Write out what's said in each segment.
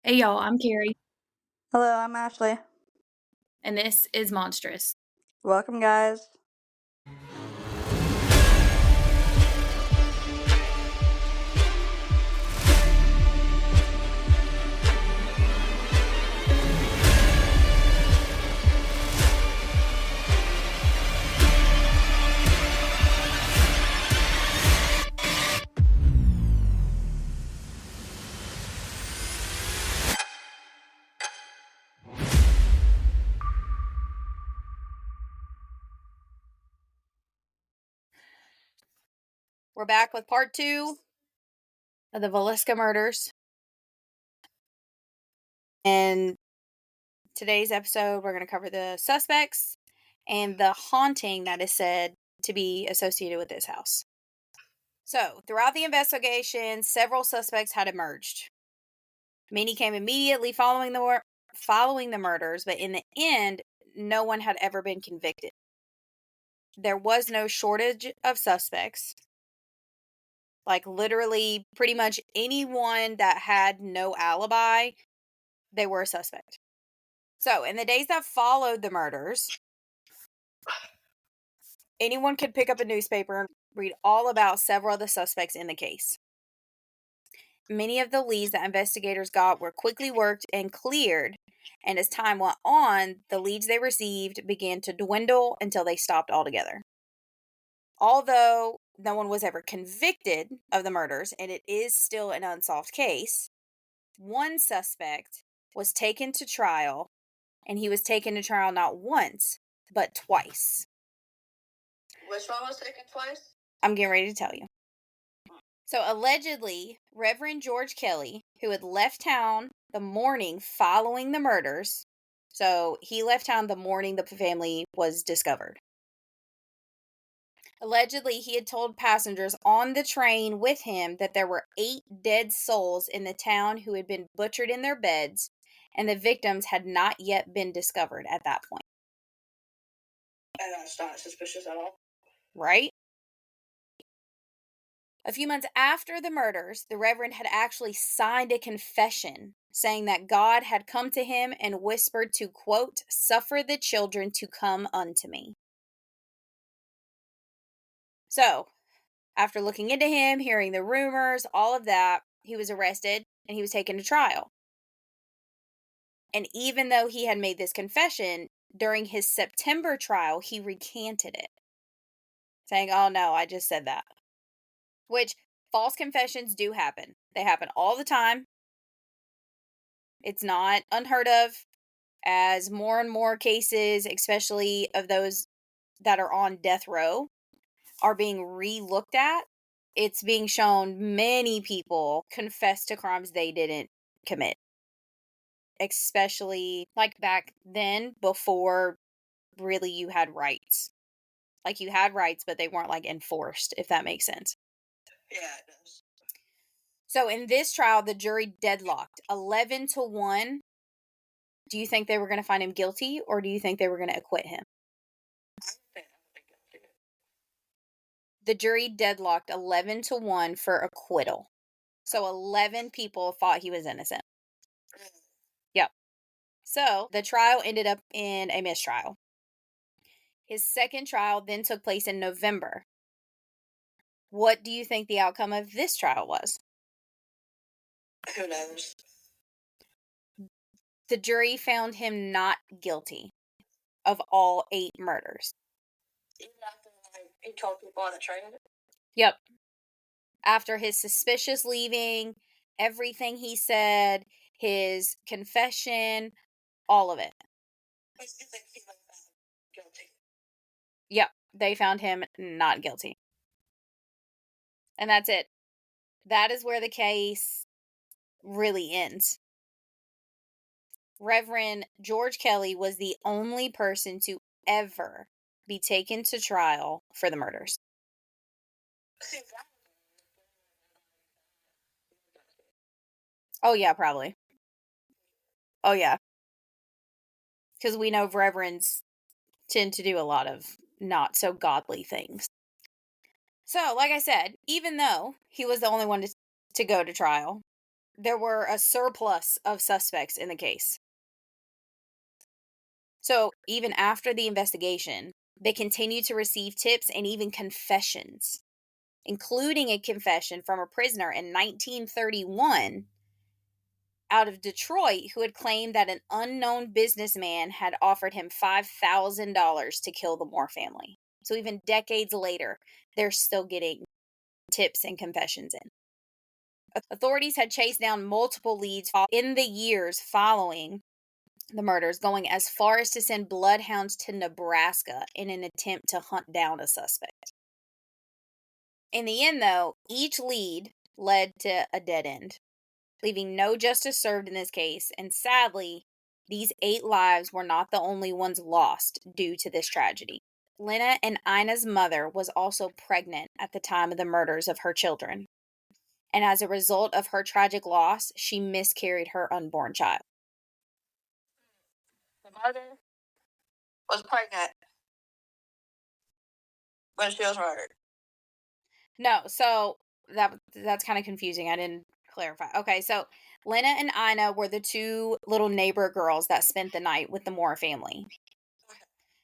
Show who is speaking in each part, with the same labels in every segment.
Speaker 1: Hey y'all, I'm Carrie,
Speaker 2: Hello, I'm Ashley.
Speaker 1: and this is Monstrous.
Speaker 2: Welcome, guys.
Speaker 1: We're back with part 2 of the Villisca murders. In today's episode, we're going to cover the suspects and the haunting that is said to be associated with this house. So, throughout the investigation, several suspects had emerged. Many came immediately following the murders, but in the end, no one had ever been convicted. There was no shortage of suspects. Like, literally, pretty much anyone that had no alibi, they were a suspect. So, in the days that followed the murders, anyone could pick up a newspaper and read all about several of the suspects in the case. Many of the leads that investigators got were quickly worked and cleared, and as time went on, the leads they received began to dwindle until they stopped altogether. Although no one was ever convicted of the murders, and it is still an unsolved case, one suspect was taken to trial, and he was taken to trial not once, but twice.
Speaker 2: Which one was taken twice?
Speaker 1: I'm getting ready to tell you. So, allegedly, Reverend George Kelly, who had left town the morning following the murders, so he left town the morning the family was discovered. Allegedly, he had told passengers on the train with him that there were 8 dead souls in the town who had been butchered in their beds, and the victims had not yet been discovered at that point.
Speaker 2: And that's not suspicious at all.
Speaker 1: Right? A few months after the murders, the Reverend had actually signed a confession saying that God had come to him and whispered to, quote, "suffer the children to come unto me." So, after looking into him, hearing the rumors, all of that, he was arrested and he was taken to trial. And even though he had made this confession, during his September trial, he recanted it, saying, "Oh no, I just said that." Which, false confessions do happen. They happen all the time. It's not unheard of, as more and more cases, especially of those that are on death row, are being re-looked at. It's being shown many people confess to crimes they didn't commit. Especially like back then, before really you had rights. Like, you had rights, but they weren't like enforced, if that makes sense.
Speaker 2: Yeah, it does.
Speaker 1: So in this trial, the jury deadlocked 11-1. Do you think they were going to find him guilty, or do you think they were going to acquit him?
Speaker 2: I think guilty.
Speaker 1: The jury deadlocked 11-1 for acquittal. So 11 people thought he was innocent. Yep. So the trial ended up in a mistrial. His second trial then took place in November. What do you think the outcome of this trial was?
Speaker 2: Who knows?
Speaker 1: The jury found him not guilty of all 8 murders.
Speaker 2: Even after he told people on the train?
Speaker 1: Yep. After his suspicious leaving, everything he said, his confession, all of it.
Speaker 2: Guilty.
Speaker 1: Yep, they found him not guilty. And that's it. That is where the case really ends. Reverend George Kelly was the only person to ever be taken to trial for the murders. Oh, yeah, probably. Oh, yeah. Because we know reverends tend to do a lot of not so godly things. So, like I said, even though he was the only one to go to trial, there were a surplus of suspects in the case. So, even after the investigation, they continued to receive tips and even confessions, including a confession from a prisoner in 1931 out of Detroit who had claimed that an unknown businessman had offered him $5,000 to kill the Moore family. So, even decades later, they're still getting tips and confessions in. Authorities had chased down multiple leads in the years following the murders, going as far as to send bloodhounds to Nebraska in an attempt to hunt down a suspect. In the end, though, each lead led to a dead end, leaving no justice served in this case, and sadly, these 8 lives were not the only ones lost due to this tragedy. Lena and Ina's mother was also pregnant at the time of the murders of her children, and as a result of her tragic loss, she miscarried her unborn child.
Speaker 2: The mother was pregnant when she was murdered.
Speaker 1: No, so that's kind of confusing. I didn't clarify. Okay, so Lena and Ina were the 2 little neighbor girls that spent the night with the Moore family.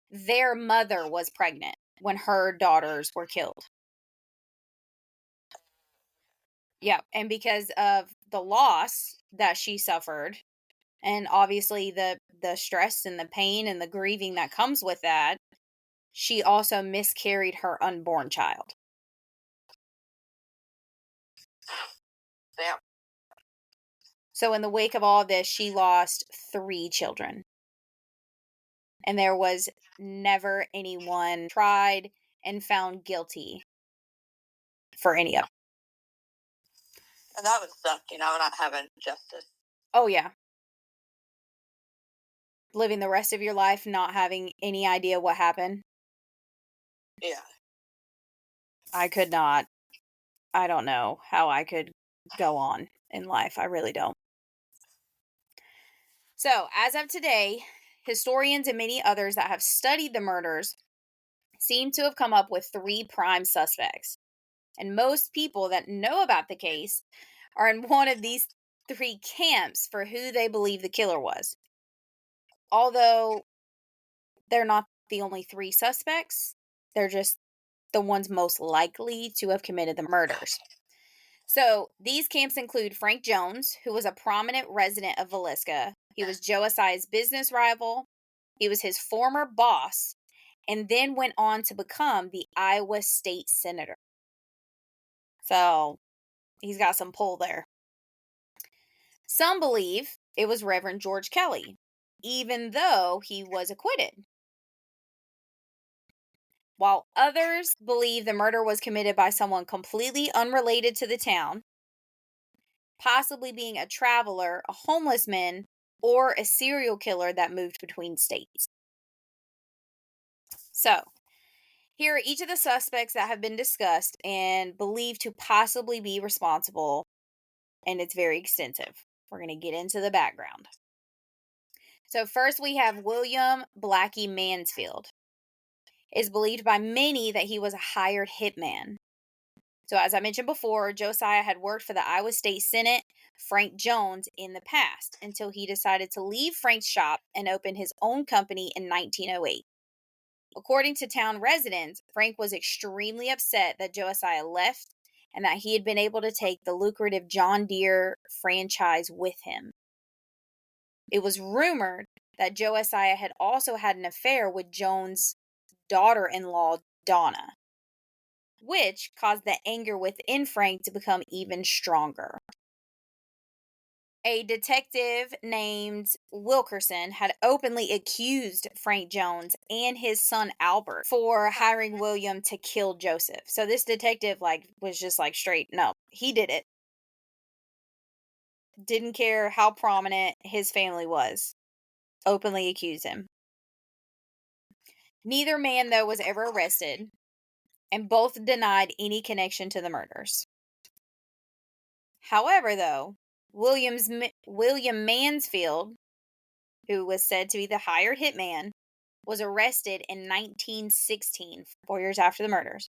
Speaker 1: Their mother was pregnant when her daughters were killed. Yeah, and because of the loss that she suffered, and obviously the stress and the pain and the grieving that comes with that, she also miscarried her unborn child.
Speaker 2: Damn.
Speaker 1: So in the wake of all this, she lost 3 children. And there was never anyone tried and found guilty for any of it.
Speaker 2: And that would suck, not having justice.
Speaker 1: Oh, yeah. Living the rest of your life not having any idea what happened.
Speaker 2: Yeah.
Speaker 1: I could not. I don't know how I could go on in life. I really don't. So, as of today, historians and many others that have studied the murders seem to have come up with 3 prime suspects. And most people that know about the case are in one of these 3 camps for who they believe the killer was. Although they're not the only 3 suspects, they're just the ones most likely to have committed the murders. So these camps include Frank Jones, who was a prominent resident of Villisca. He was Josiah's business rival. He was his former boss, and then went on to become the Iowa state senator. So he's got some pull there. Some believe it was Reverend George Kelly, even though he was acquitted. While others believe the murder was committed by someone completely unrelated to the town, possibly being a traveler, a homeless man, or a serial killer that moved between states. So, here are each of the suspects that have been discussed and believed to possibly be responsible, and it's very extensive. We're going to get into the background. So, first we have William Blackie Mansfield. It's believed by many that he was a hired hitman. So, as I mentioned before, Josiah had worked for the Iowa State Senate, Frank Jones, in the past until he decided to leave Frank's shop and open his own company in 1908. According to town residents, Frank was extremely upset that Josiah left and that he had been able to take the lucrative John Deere franchise with him. It was rumored that Josiah had also had an affair with Jones' daughter-in-law, Donna, which caused the anger within Frank to become even stronger. A detective named Wilkerson had openly accused Frank Jones and his son Albert for hiring William to kill Joseph. So this detective was just straight, no, he did it. Didn't care how prominent his family was. Openly accused him. Neither man, though, was ever arrested, and both denied any connection to the murders. However, though, William Mansfield, who was said to be the hired hitman, was arrested in 1916, 4 years after the murders.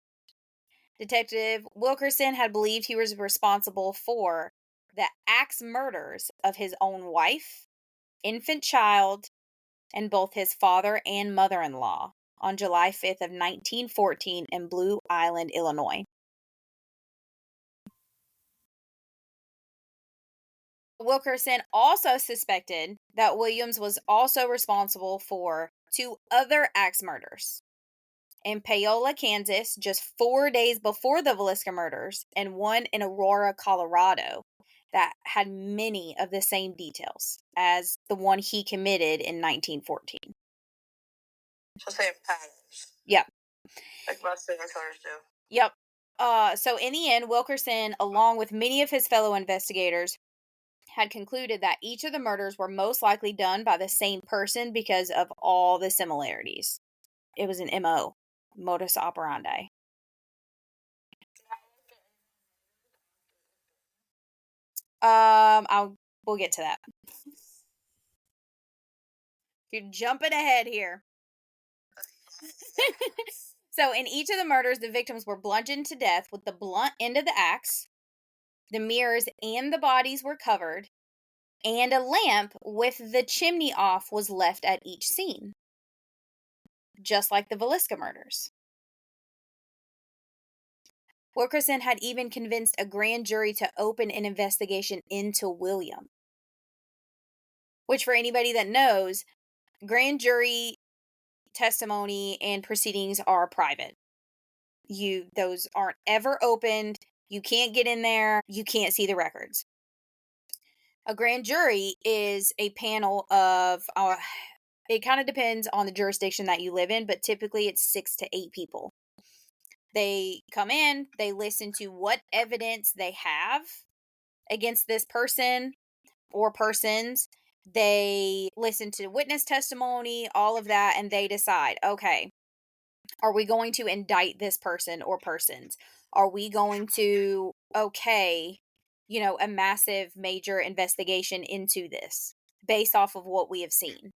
Speaker 1: Detective Wilkerson had believed he was responsible for the axe murders of his own wife, infant child, and both his father and mother-in-law on July 5th of 1914 in Blue Island, Illinois. Wilkerson also suspected that Williams was also responsible for 2 other axe murders in Paola, Kansas, just 4 days before the Villisca murders, and one in Aurora, Colorado, that had many of the same details as the one he committed in 1914.
Speaker 2: So same patterns.
Speaker 1: Yep.
Speaker 2: Like most serial killers do.
Speaker 1: Yep. So in the end, Wilkerson, along with many of his fellow investigators, had concluded that each of the murders were most likely done by the same person because of all the similarities. It was an MO, modus operandi. We'll get to that. You're jumping ahead here. So in each of the murders, the victims were bludgeoned to death with the blunt end of the axe. The mirrors and the bodies were covered, and a lamp with the chimney off was left at each scene, just like the Villisca murders. Wilkerson had even convinced a grand jury to open an investigation into William. Which, for anybody that knows, grand jury testimony and proceedings are private. Those aren't ever opened. You can't get in there. You can't see the records. A grand jury is a panel of, it kind of depends on the jurisdiction that you live in, but typically it's 6 to 8 people. They come in, they listen to what evidence they have against this person or persons. They listen to witness testimony, all of that, and they decide, okay, are we going to indict this person or persons? Are we going to, a massive major investigation into this based off of what we have seen?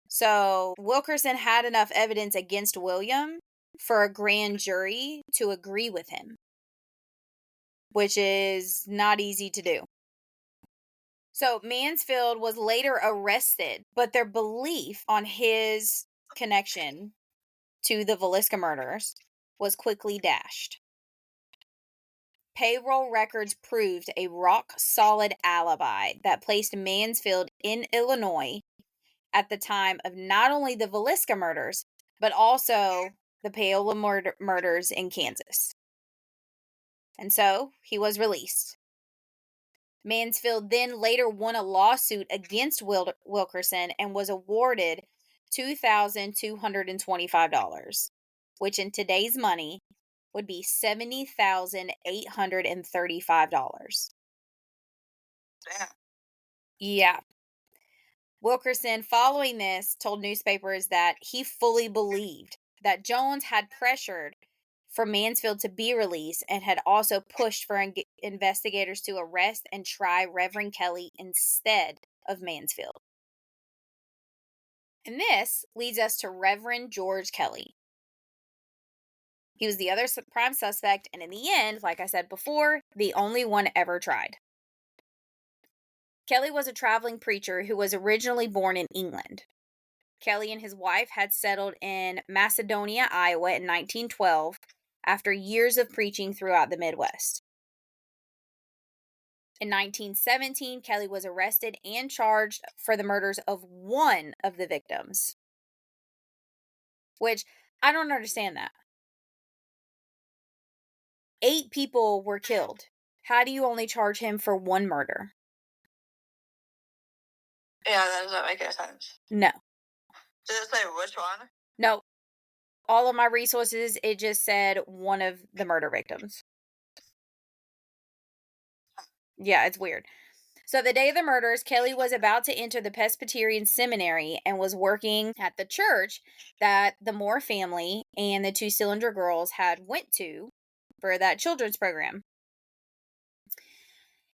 Speaker 1: So Wilkerson had enough evidence against William for a grand jury to agree with him, which is not easy to do. So Mansfield was later arrested, but their belief on his connection to the Villisca murders was quickly dashed. Payroll records proved a rock-solid alibi that placed Mansfield in Illinois at the time of not only the Villisca murders, but also the Paola murders in Kansas. And so he was released. Mansfield then later won a lawsuit against Wilkerson and was awarded $2,225, which in today's money would be $70,835.
Speaker 2: Damn.
Speaker 1: Yeah. Wilkerson, following this, told newspapers that he fully believed that Jones had pressured for Mansfield to be released and had also pushed for investigators to arrest and try Reverend Kelly instead of Mansfield. And this leads us to Reverend George Kelly. He was the other prime suspect, and in the end, like I said before, the only one ever tried. Kelly was a traveling preacher who was originally born in England. Kelly and his wife had settled in Macedonia, Iowa in 1912 after years of preaching throughout the Midwest. In 1917, Kelly was arrested and charged for the murders of one of the victims. Which, I don't understand that. 8 people were killed. How do you only charge him for one murder?
Speaker 2: Yeah, that doesn't make any sense.
Speaker 1: No.
Speaker 2: Did it say which one?
Speaker 1: No. All of my resources, it just said one of the murder victims. Yeah, it's weird. So the day of the murders, Kelly was about to enter the Presbyterian seminary and was working at the church that the Moore family and the 2 Cylinder girls had went to for that children's program.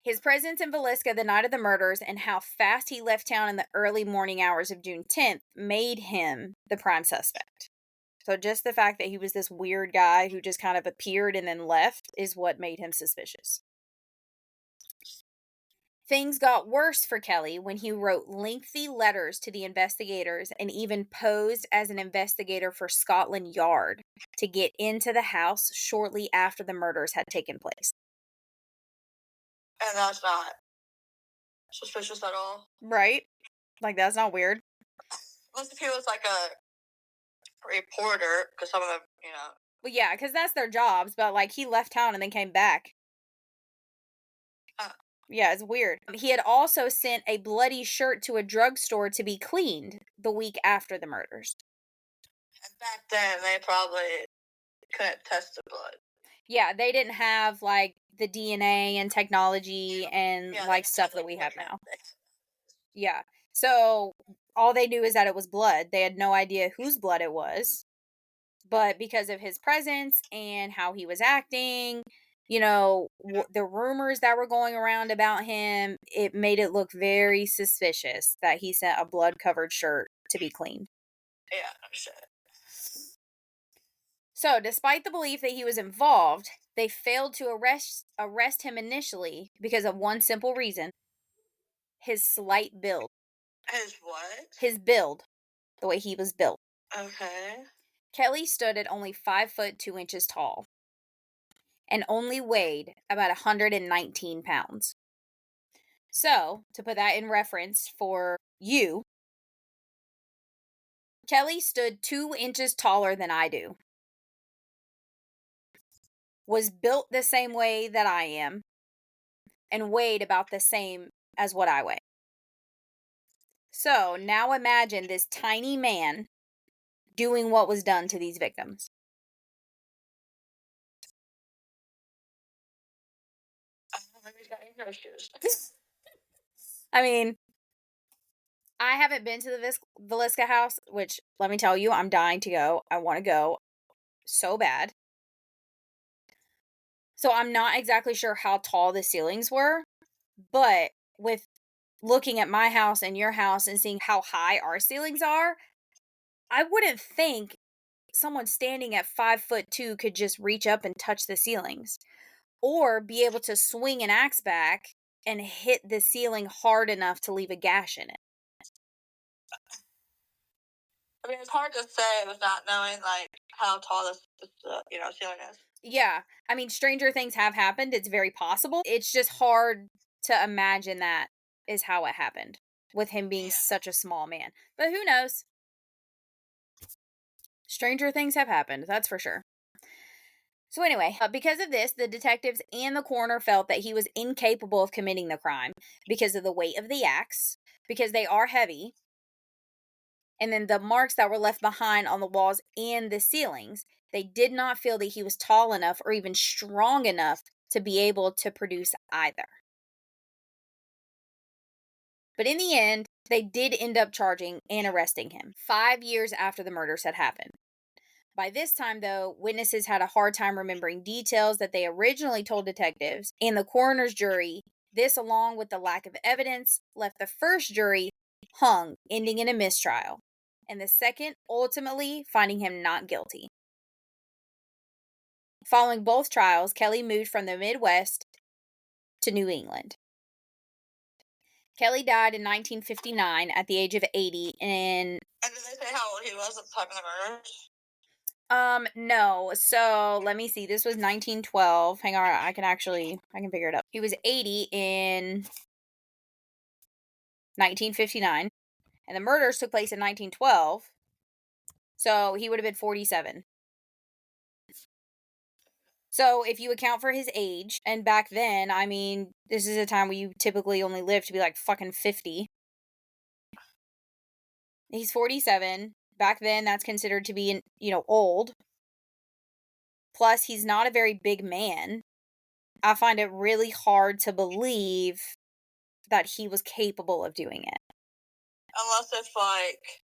Speaker 1: His presence in Villisca the night of the murders and how fast he left town in the early morning hours of June 10th made him the prime suspect. So just the fact that he was this weird guy who just kind of appeared and then left is what made him suspicious. Things got worse for Kelly when he wrote lengthy letters to the investigators and even posed as an investigator for Scotland Yard to get into the house shortly after the murders had taken place.
Speaker 2: And that's not suspicious at all.
Speaker 1: Right? Like, that's not weird.
Speaker 2: Unless if he was like a reporter, because some of them,
Speaker 1: Well, yeah, because that's their jobs, but like he left town and then came back.
Speaker 2: Uh,
Speaker 1: Yeah, it's weird. He had also sent a bloody shirt to a drugstore to be cleaned the week after the murders.
Speaker 2: and back then they probably couldn't test the blood.
Speaker 1: Yeah, they didn't have like the DNA and technology and
Speaker 2: Yeah,
Speaker 1: like
Speaker 2: they
Speaker 1: stuff
Speaker 2: had,
Speaker 1: that we have now.
Speaker 2: they-
Speaker 1: Yeah. So all they knew is that it was blood. They had no idea whose blood it was. But because of his presence and how he was acting, the rumors that were going around about him, it made it look very suspicious that he sent a blood covered shirt to be cleaned.
Speaker 2: Yeah, no shit.
Speaker 1: So, despite the belief that he was involved, they failed to arrest him initially because of one simple reason: his slight build.
Speaker 2: His what?
Speaker 1: His build, the way he was built.
Speaker 2: Okay.
Speaker 1: Kelly stood at only 5 foot 2 inches tall and only weighed about 119 pounds. So, to put that in reference for you, Kelly stood 2 inches taller than I do, was built the same way that I am, and weighed about the same as what I weigh. So, now imagine this tiny man doing what was done to these victims.
Speaker 2: Maybe he's got anger issues.
Speaker 1: I mean, I haven't been to the Villisca house, which, let me tell you, I'm dying to go. I want to go so bad. So I'm not exactly sure how tall the ceilings were, but with looking at my house and your house and seeing how high our ceilings are, I wouldn't think someone standing at 5'2" could just reach up and touch the ceilings or be able to swing an axe back and hit the ceiling hard enough to leave a gash in it.
Speaker 2: I mean, it's hard to say with not knowing like how tall this ceiling is.
Speaker 1: Yeah. I mean, stranger things have happened. It's very possible. It's just hard to imagine that is how it happened with him being such a small man. But who knows? Stranger things have happened, that's for sure. So anyway, because of this, the detectives and the coroner felt that he was incapable of committing the crime because of the weight of the axe, because they are heavy, and then the marks that were left behind on the walls and the ceilings. They did not feel that he was tall enough or even strong enough to be able to produce either. But in the end, they did end up charging and arresting him 5 years after the murders had happened. By this time, though, witnesses had a hard time remembering details that they originally told detectives, and the coroner's jury, this along with the lack of evidence, left the first jury hung, ending in a mistrial, and the second ultimately finding him not guilty. Following both trials, Kelly moved from the Midwest to New England. Kelly died in 1959 at the age of 80 in...
Speaker 2: And did they say how old he was at the time of the murders?
Speaker 1: No. So let me see. This was 1912. Hang on, I can figure it out. He was 80 in 1959, and the murders took place in 1912. So he would have been 47. So if you account for his age, and back then, I mean, this is a time where you typically only live to be like fucking 50. He's 47. Back then, that's considered to be, old. Plus, he's not a very big man. I find it really hard to believe that he was capable of doing it.
Speaker 2: Unless it's like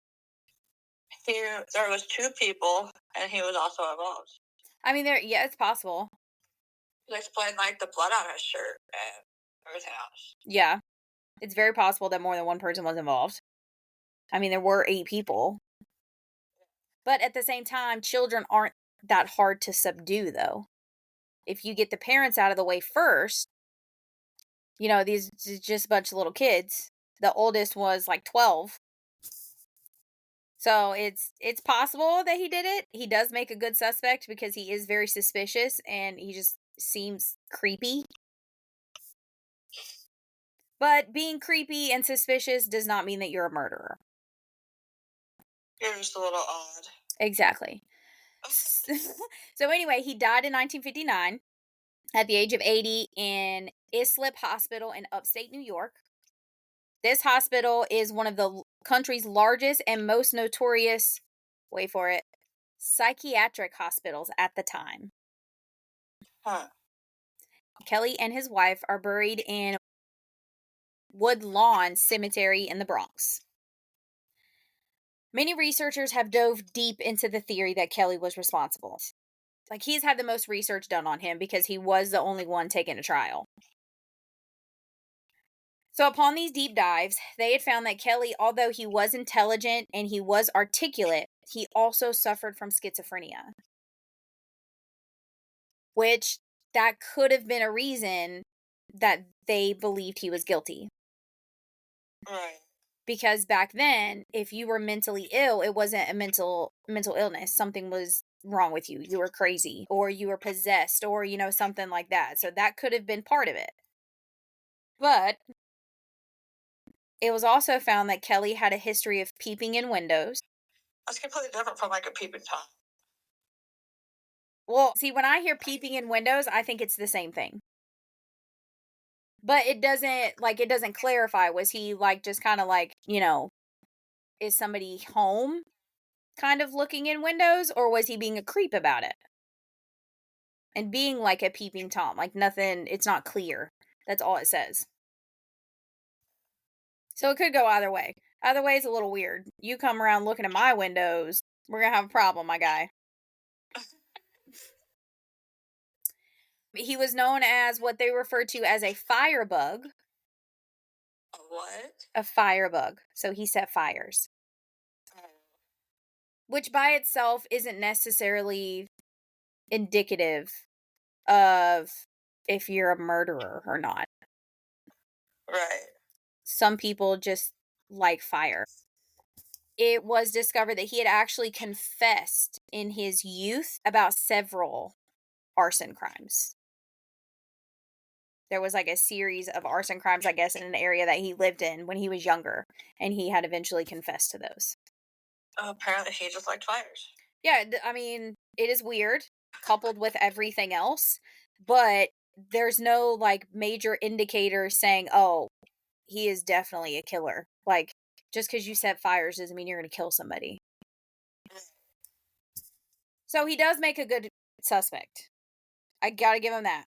Speaker 2: there was two people and he was also involved.
Speaker 1: I mean, it's possible.
Speaker 2: They explained like the blood on his shirt and everything else.
Speaker 1: Yeah. It's very possible that more than one person was involved. I mean, there were 8 people. But at the same time, children aren't that hard to subdue, though. If you get the parents out of the way first, These just a bunch of little kids. The oldest was like 12. So it's possible that he did it. He does make a good suspect because he is very suspicious and he just seems creepy. But being creepy and suspicious does not mean that you're a murderer.
Speaker 2: You're just a little odd.
Speaker 1: Exactly. So anyway, he died in 1959 at the age of 80 in Islip Hospital in upstate New York. This hospital is one of the country's largest and most notorious, wait for it, psychiatric hospitals at the time.
Speaker 2: Huh.
Speaker 1: Kelly and his wife are buried in Woodlawn Cemetery in the Bronx. Many researchers have dove deep into the theory that Kelly was responsible. Like, he's had the most research done on him because he was the only one taken to trial. So upon these deep dives, they had found that Kelly, although he was intelligent and he was articulate, he also suffered from schizophrenia. Which, that could have been a reason that they believed he was guilty.
Speaker 2: Right.
Speaker 1: Because back then, if you were mentally ill, it wasn't a mental illness. Something was wrong with you. You were crazy, or you were possessed, or, something like that. So that could have been part of it. But it was also found that Kelly had a history of peeping in windows.
Speaker 2: That's completely different from like a peeping Tom.
Speaker 1: Well, see, when I hear peeping in windows, I think it's the same thing. But it doesn't clarify. Was he just kind of is somebody home kind of looking in windows, or was he being a creep about it? And being like a peeping Tom, nothing, it's not clear. That's all it says. So it could go either way. Either way is a little weird. You come around looking at my windows, we're going to have a problem, my guy. He was known as what they referred to as a firebug.
Speaker 2: A what?
Speaker 1: A firebug. So he set fires. Which by itself isn't necessarily indicative of if you're a murderer or not.
Speaker 2: Right.
Speaker 1: Some people just like fire. It was discovered that he had actually confessed in his youth about several arson crimes. There was a series of arson crimes, I guess, in an area that he lived in when he was younger, and he had eventually confessed to those.
Speaker 2: Apparently he just liked fires.
Speaker 1: Yeah, I mean, it is weird, coupled with everything else, but there's no, major indicator saying, oh, he is definitely a killer. Just because you set fires doesn't mean you're going to kill somebody. So he does make a good suspect. I gotta give him that.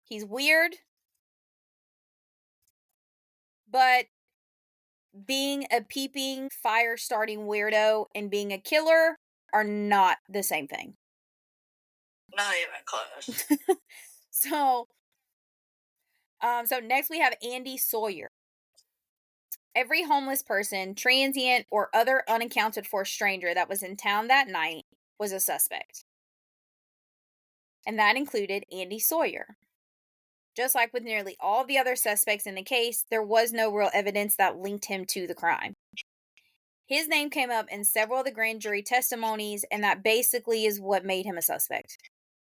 Speaker 1: He's weird, but being a peeping, fire-starting weirdo and being a killer are not the same thing.
Speaker 2: Not even close.
Speaker 1: So next we have Andy Sawyer. Every homeless person, transient, or other unaccounted for stranger that was in town that night was a suspect. And that included Andy Sawyer. Just like with nearly all the other suspects in the case, there was no real evidence that linked him to the crime. His name came up in several of the grand jury testimonies, and that basically is what made him a suspect,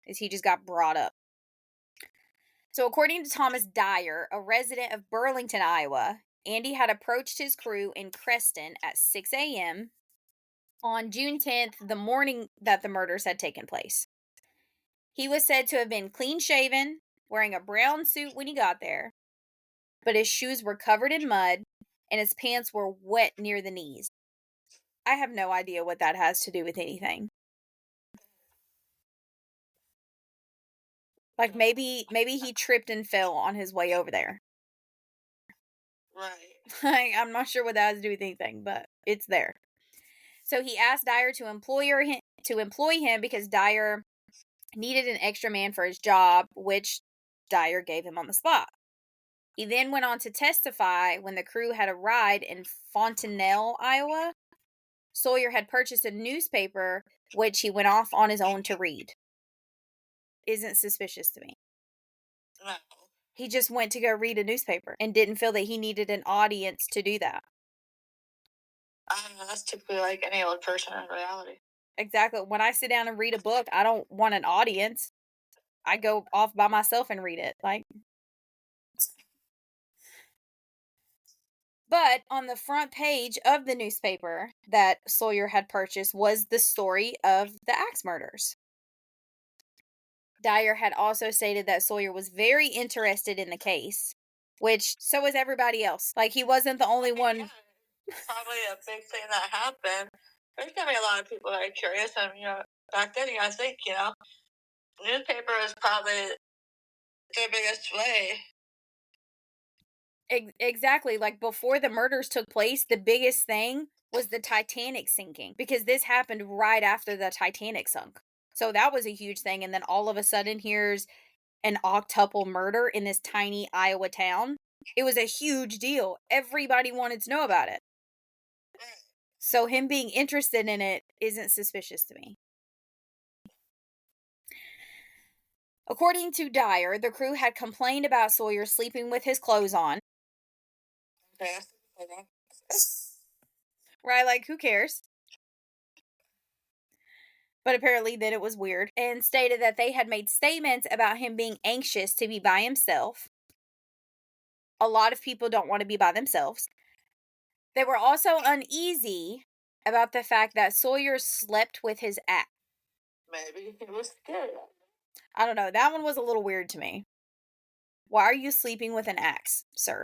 Speaker 1: is he just got brought up. So according to Thomas Dyer, a resident of Burlington, Iowa, Andy had approached his crew in Creston at 6 a.m. on June 10th, the morning that the murders had taken place. He was said to have been clean-shaven, wearing a brown suit when he got there, but his shoes were covered in mud, and his pants were wet near the knees. I have no idea what that has to do with anything. Maybe he tripped and fell on his way over there.
Speaker 2: Right.
Speaker 1: I'm not sure what that has to do with anything, but it's there. So he asked Dyer to employ him because Dyer needed an extra man for his job, which Dyer gave him on the spot. He then went on to testify when the crew had arrived in Fontenelle, Iowa. Sawyer had purchased a newspaper, which he went off on his own to read. Isn't suspicious to me.
Speaker 2: No.
Speaker 1: He just went to go read a newspaper and didn't feel that he needed an audience to do that.
Speaker 2: I don't know, that's typically like any old person in reality.
Speaker 1: Exactly. When I sit down and read a book, I don't want an audience. I go off by myself and read it. But on the front page of the newspaper that Sawyer had purchased was the story of the axe murders. Dyer had also stated that Sawyer was very interested in the case, which so was everybody else. Like, he wasn't the only one.
Speaker 2: Yeah, it's probably a big thing that happened. There's gonna be a lot of people that are curious, and back then, I think newspaper is probably the biggest way.
Speaker 1: Exactly. Like, before the murders took place, the biggest thing was the Titanic sinking, because this happened right after the Titanic sunk. So that was a huge thing. And then all of a sudden, here's an octuple murder in this tiny Iowa town. It was a huge deal. Everybody wanted to know about it. So him being interested in it isn't suspicious to me. According to Dyer, the crew had complained about Sawyer sleeping with his clothes on. Right, like, who cares? But apparently then it was weird, and stated that they had made statements about him being anxious to be by himself. A lot of people don't want to be by themselves. They were also uneasy about the fact that Sawyer slept with his axe.
Speaker 2: Maybe he was scared.
Speaker 1: I don't know. That one was a little weird to me. Why are you sleeping with an axe, sir?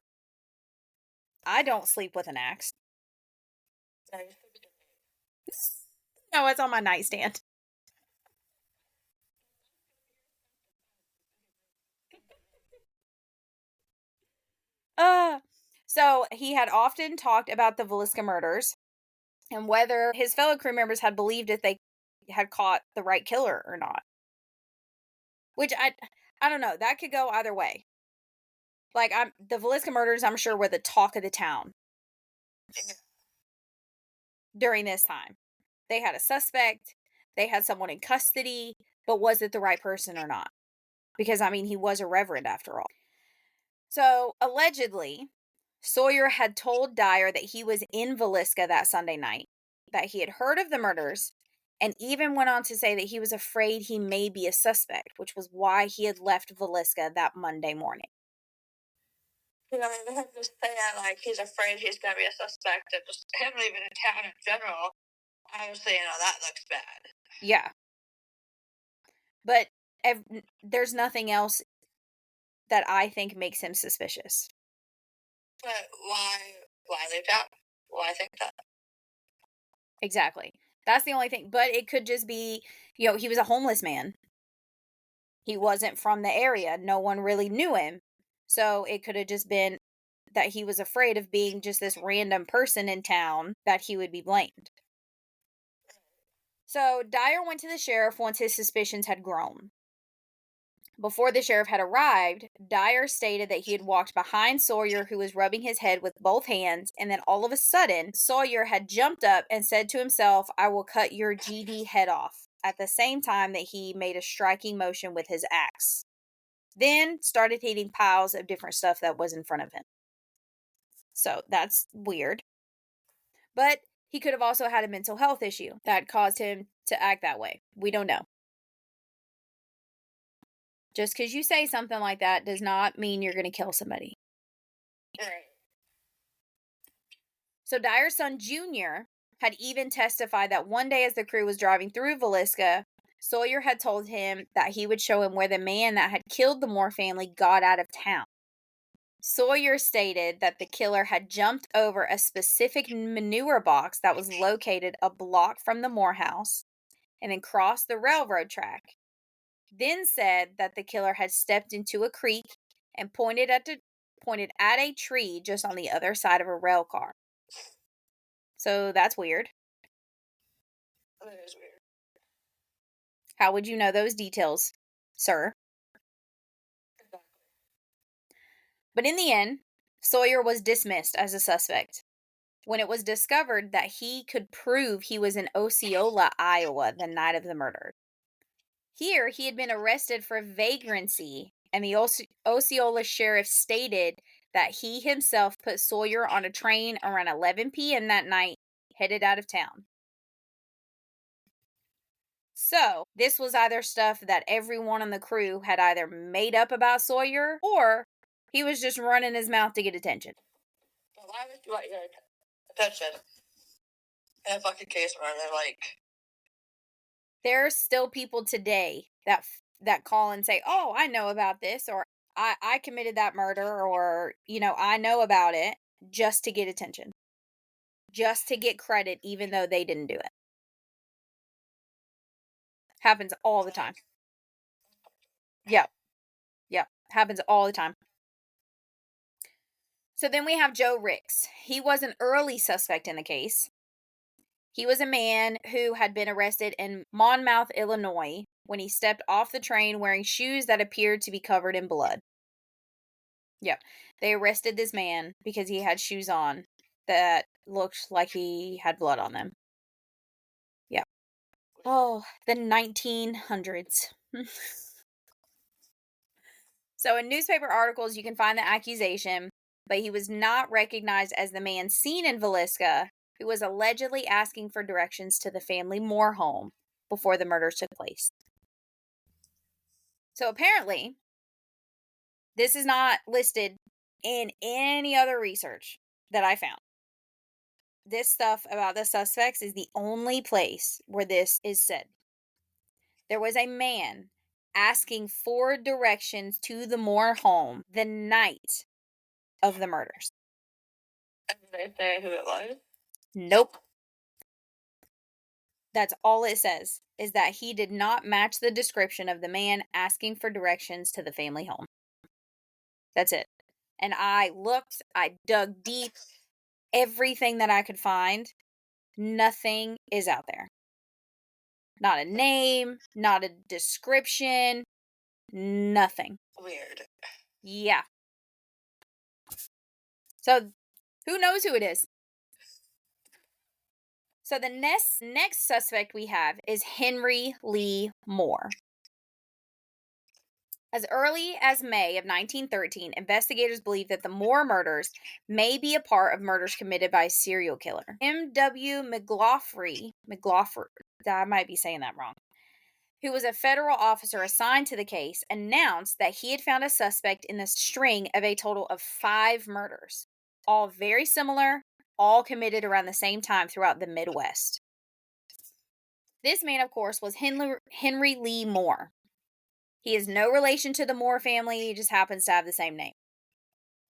Speaker 1: I don't sleep with an axe. No, it's on my nightstand. So he had often talked about the Villisca murders and whether his fellow crew members had believed if they had caught the right killer or not. Which I don't know. That could go either way. Like, the Villisca murders, I'm sure, were the talk of the town during this time. They had a suspect, they had someone in custody, but was it the right person or not? Because, I mean, he was a reverend after all. So, allegedly, Sawyer had told Dyer that he was in Villisca that Sunday night, that he had heard of the murders, and even went on to say that he was afraid he may be a suspect, which was why he had left Villisca that Monday morning.
Speaker 2: They have this saying like he's afraid he's going to be a suspect, and just him leaving the town in general. Obviously, that looks bad.
Speaker 1: Yeah. But there's nothing else that I think makes him suspicious.
Speaker 2: But why leave town? Why think that?
Speaker 1: Exactly. That's the only thing. But it could just be, he was a homeless man. He wasn't from the area. No one really knew him. So it could have just been that he was afraid of being just this random person in town that he would be blamed. So Dyer went to the sheriff once his suspicions had grown. Before the sheriff had arrived, Dyer stated that he had walked behind Sawyer, who was rubbing his head with both hands, and then all of a sudden, Sawyer had jumped up and said to himself, "I will cut your GD head off," at the same time that he made a striking motion with his axe. Then started hitting piles of different stuff that was in front of him. So that's weird. But he could have also had a mental health issue that caused him to act that way. We don't know. Just because you say something like that does not mean you're going to kill somebody.
Speaker 2: Right.
Speaker 1: So Dyer's son, Junior, had even testified that one day as the crew was driving through Villisca, Sawyer had told him that he would show him where the man that had killed the Moore family got out of town. Sawyer stated that the killer had jumped over a specific manure box that was located a block from the Moore house and then crossed the railroad track. Then said that the killer had stepped into a creek and pointed at a tree just on the other side of a rail car. So that's weird.
Speaker 2: That is weird.
Speaker 1: How would you know those details, sir?
Speaker 2: Exactly.
Speaker 1: But in the end, Sawyer was dismissed as a suspect when it was discovered that he could prove he was in Osceola, Iowa, the night of the murder. Here, he had been arrested for vagrancy and the Osceola sheriff stated that he himself put Sawyer on a train around 11 p.m. that night, headed out of town. So, this was either stuff that everyone on the crew had either made up about Sawyer, or he was just running his mouth to get attention.
Speaker 2: But why would you want your attention in a fucking case where they're like...
Speaker 1: There's still people today that call and say, "Oh, I know about this," or I committed that murder, or, I know about it, just to get attention. Just to get credit, even though they didn't do it. Happens all the time. Yep. Happens all the time. So then we have Joe Ricks. He was an early suspect in the case. He was a man who had been arrested in Monmouth, Illinois, when he stepped off the train wearing shoes that appeared to be covered in blood. Yep. They arrested this man because he had shoes on that looked like he had blood on them. Yep. Oh, the 1900s. So in newspaper articles, you can find the accusation, but he was not recognized as the man seen in Villisca, who was allegedly asking for directions to the family Moore home before the murders took place. So apparently, this is not listed in any other research that I found. This stuff about the suspects is the only place where this is said. There was a man asking for directions to the Moore home the night of the murders.
Speaker 2: And did they say who it was?
Speaker 1: Nope. That's all it says, is that he did not match the description of the man asking for directions to the family home. That's it. And I looked, I dug deep, everything that I could find. Nothing is out there. Not a name, not a description, nothing.
Speaker 2: Weird.
Speaker 1: Yeah. So, who knows who it is? So, the next suspect we have is Henry Lee Moore. As early as May of 1913, investigators believe that the Moore murders may be a part of murders committed by a serial killer. M.W. McLaughlin, I might be saying that wrong, who was a federal officer assigned to the case, announced that he had found a suspect in the string of a total of 5 murders, all very similar, all committed around the same time throughout the Midwest. This man, of course, was Henry Lee Moore. He is no relation to the Moore family, he just happens to have the same name.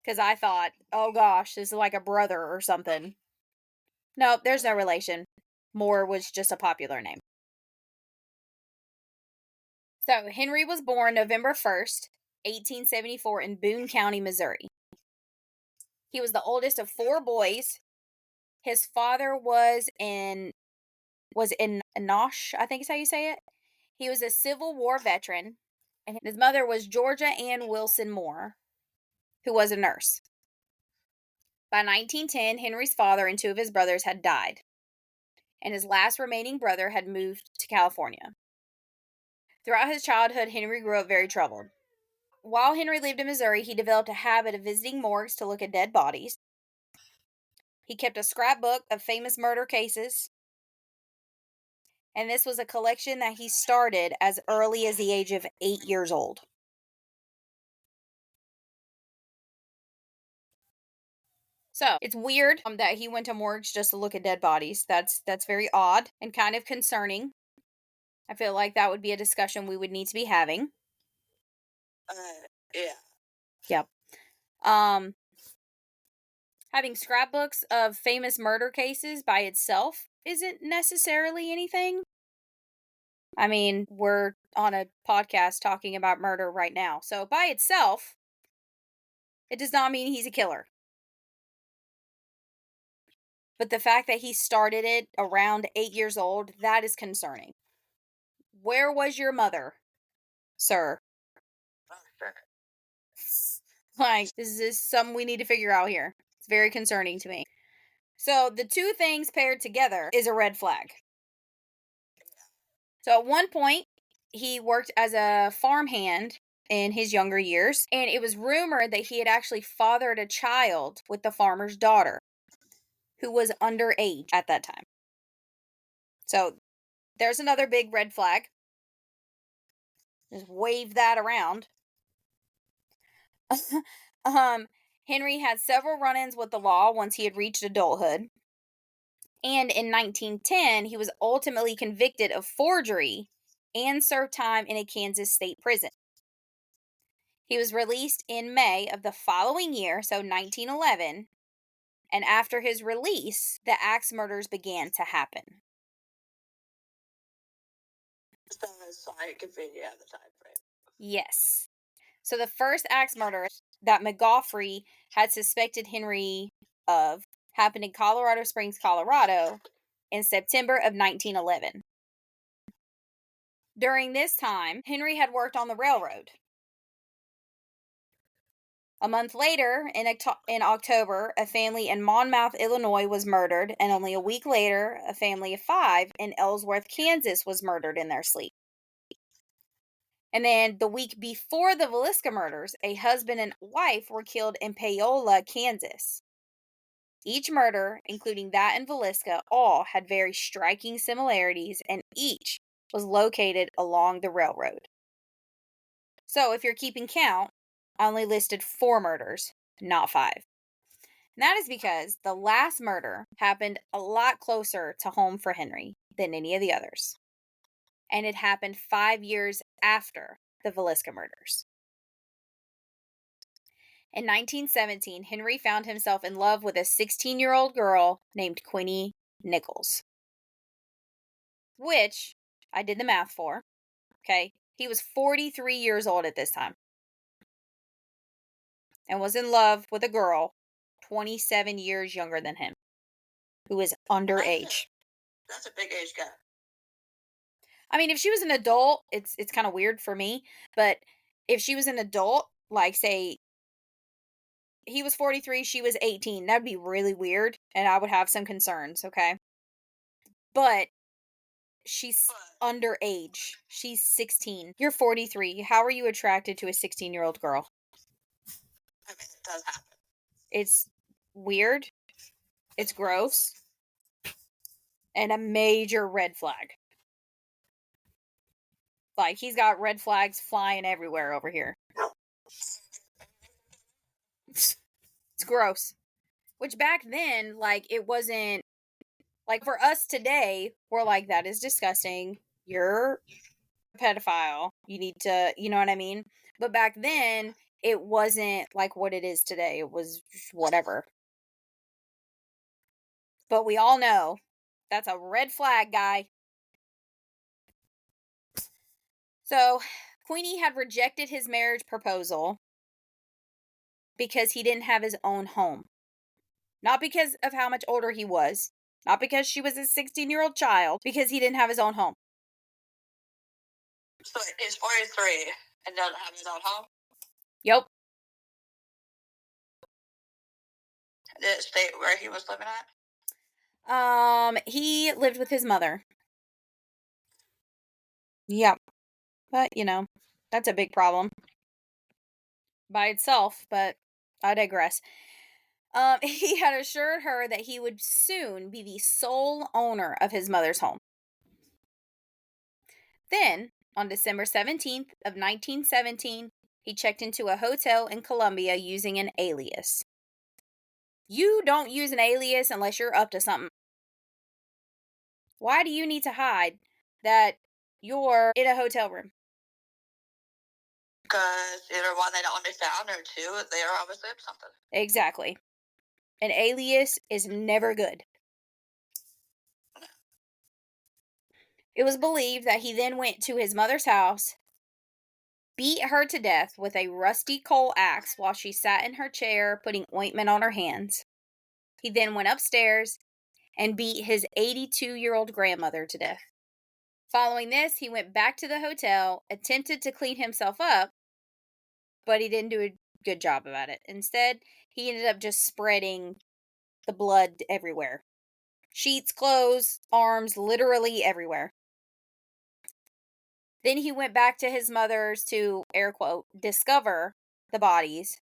Speaker 1: Because I thought, oh gosh, this is like a brother or something. No, there's no relation. Moore was just a popular name. So, Henry was born November 1st, 1874 in Boone County, Missouri. He was the oldest of 4 boys. His father was in Enosh, I think is how you say it. He was a Civil War veteran, and his mother was Georgia Ann Wilson Moore, who was a nurse. By 1910, Henry's father and 2 of his brothers had died, and his last remaining brother had moved to California. Throughout his childhood, Henry grew up very troubled. While Henry lived in Missouri, he developed a habit of visiting morgues to look at dead bodies. He kept a scrapbook of famous murder cases, and this was a collection that he started as early as the age of 8 years old. So, it's weird that he went to morgues just to look at dead bodies. That's very odd and kind of concerning. I feel like that would be a discussion we would need to be having.
Speaker 2: Yeah.
Speaker 1: Yep. Having scrapbooks of famous murder cases by itself isn't necessarily anything. I mean, we're on a podcast talking about murder right now. So, by itself, it does not mean he's a killer. But the fact that he started it around 8 years old, that is concerning. Where was your mother, sir? Like, this is something we need to figure out here. It's very concerning to me. So, the 2 things paired together is a red flag. So, at one point, he worked as a farmhand in his younger years, and it was rumored that he had actually fathered a child with the farmer's daughter, who was underage at that time. So there's another big red flag. Just wave that around. Henry had several run-ins with the law once he had reached adulthood. And in 1910, he was ultimately convicted of forgery and served time in a Kansas state prison. He was released in May of the following year, so 1911, and after his release, the axe murders began to happen.
Speaker 2: So I could figure out the time frame.
Speaker 1: Yes. So the first axe murder that McGoffrey had suspected Henry of happened in Colorado Springs, Colorado, in September of 1911. During this time, Henry had worked on the railroad. A month later, in October, a family in Monmouth, Illinois was murdered, and only a week later, a family of 5 in Ellsworth, Kansas was murdered in their sleep. And then the week before the Villisca murders, a husband and wife were killed in Paola, Kansas. Each murder, including that in Villisca, all had very striking similarities, and each was located along the railroad. So, if you're keeping count, I only listed 4 murders, not 5. And that is because the last murder happened a lot closer to home for Henry than any of the others. And it happened 5 years after the Villisca murders. In 1917, Henry found himself in love with a 16-year-old girl named Quinnie Nichols, which I did the math for. Okay, he was 43 years old at this time and was in love with a girl 27 years younger than him who is underage.
Speaker 2: That's a big age gap.
Speaker 1: I mean, if she was an adult, it's kind of weird for me, but if she was an adult, like say he was 43, she was 18, that'd be really weird and I would have some concerns, okay? But she's underage. She's 16. You're 43. How are you attracted to a 16-year-old girl?
Speaker 2: I mean, it does happen.
Speaker 1: It's weird. It's gross. And a major red flag. Like, he's got red flags flying everywhere over here. It's gross. Which back then, like, it wasn't, like, for us today, we're like, that is disgusting. You're a pedophile. You need to, you know what I mean? But back then, it wasn't like what it is today. It was whatever. But we all know that's a red flag, guy. So, Queenie had rejected his marriage proposal because he didn't have his own home. Not because of how much older he was. Not because she was a 16-year-old child. Because he didn't have his own home.
Speaker 2: So he's 43 and doesn't have his own home?
Speaker 1: Yep.
Speaker 2: Did it state where he was living at?
Speaker 1: He lived with his mother. Yep. But, that's a big problem by itself, but I digress. He had assured her that he would soon be the sole owner of his mother's home. Then, on December 17th of 1917, he checked into a hotel in Columbia using an alias. You don't use an alias unless you're up to something. Why do you need to hide that you're in a hotel room?
Speaker 2: Because either one, they don't want to be found, or two, they are obviously up to something.
Speaker 1: Exactly. An alias is never good. It was believed that he then went to his mother's house, beat her to death with a rusty coal axe while she sat in her chair putting ointment on her hands. He then went upstairs and beat his 82-year-old grandmother to death. Following this, he went back to the hotel, attempted to clean himself up, but he didn't do a good job about it. Instead, he ended up just spreading the blood everywhere. Sheets, clothes, arms, literally everywhere. Then he went back to his mother's to, air quote, discover the bodies.